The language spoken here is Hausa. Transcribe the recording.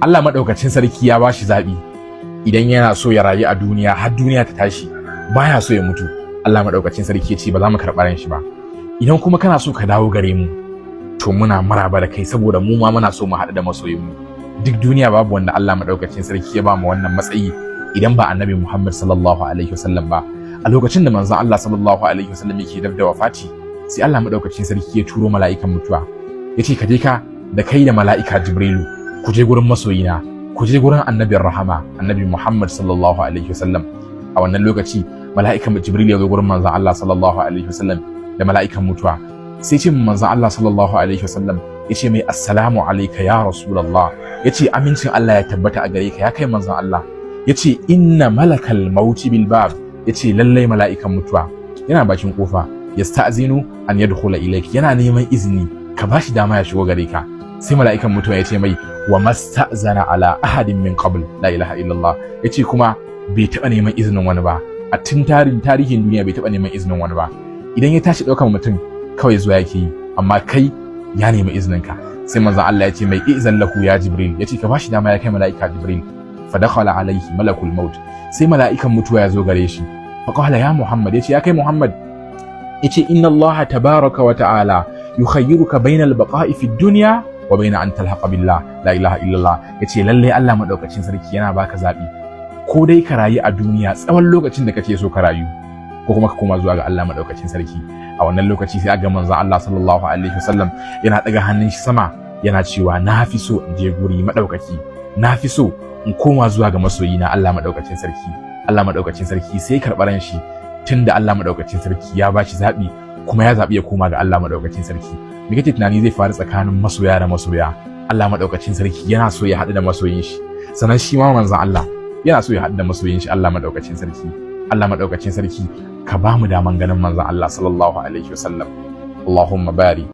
Allah madaukakin sarki ya bashi zabi idan yana so ya rayu a duniya har duniya ta tashi baya so ya mutu. Allah madaukakin sarki ya ce ba za mu karɓa ran shi ba. Idan kuma kana so ka dawo gare mu to muna maraba da kai saboda mu ma muna so mu haɗu da masoyin mu. Duk duniya babu wanda Allah madaukakin sarki ya ba mu wannan matsayi idan ba Annabi Muhammad sallallahu alaihi wasallam ba. A lokacin da manzon Allah sallallahu alaihi wasallam yake da wafati sai Allah madaukakin sarki ya turo mala'ikan mutuwa. Yace ka je ka da kai da mala'ika Jibrilu ku je gurin masoyina, ku je gurin annabin rahama, annabi Muhammad sallallahu alaihi wasallam. A wannan lokaci mala'ikan Jibril ya zo gurin manzon Allah sallallahu alaihi wasallam da mala'ikan mutuwa. Sai ce manzon Allah sallallahu alaihi wasallam yace mai assalamu alayka ya rasulullah, yace amincin Allah ya tabbata a gare ka ya kai manzon Allah. Yace inna malakal mauti bil bab, yace lallai mala'ikan mutuwa yana bakin kofa, yasta'zinu an yadkhula ilayk, yana neman izini ka bashi dama ya shigo gare ka. Sai mala'ikan mutuwa yace mai wa masta'zana ala ahadin min qabl, la ilaha illallah, yace kuma bai taba neman izinin wani ba a tun tarihin duniya, bai taba neman izinin wani ba. Idan ya tashi daukan mutum kawai zuwa yake yi, amma kai ya nemi izinin ka. Sai manzon Allah yace mai izan lahu ya Jibril, yace ka bashi dama ya kai mala'ika Jibril. Fa dakhala alaihi malakul maut, sai mala'ikan mutuwa ya zo gare shi. Fa qala ya Muhammad, yace ya kai Muhammad, yace inna Allah tabaraka wa ta'ala yukhayyiruka bainal baqa'i fid dunya wa baina an talhaqa billah, la ilaha illallah, yace lalle Allah madaukakin sarki yana baka zabi, ko dai ka rayu a duniya tsawon lokacin da kake so ka rayu, ko kuma ka koma zuwa ga Allah madaukakin sarki. A wannan lokaci sai ga manzon Allah sallallahu alaihi wasallam yana daga hannun shi sama yana cewa na fi so in je guri madaukaki, na fi so in koma zuwa ga masoyina Allah madaukakin sarki. Allah madaukakin sarki sai karɓar ran shi tunda Allah madaukakin sarki ya bashi zabi kuma ya zabi ya koma ga Allah madaukakin sarki. Me kake tunani zai faru tsakanin masoya da masoya? Allah madaukakin sarki yana so ya haɗu da masoyin shi, sannan shi ma manzon Allah yana so ya haɗu da masoyin shi Allah madaukakin sarki. Allah madaukakin sarki ka ba mu daman ganin manzon Allah sallallahu alaihi wasallam. Allahumma barik.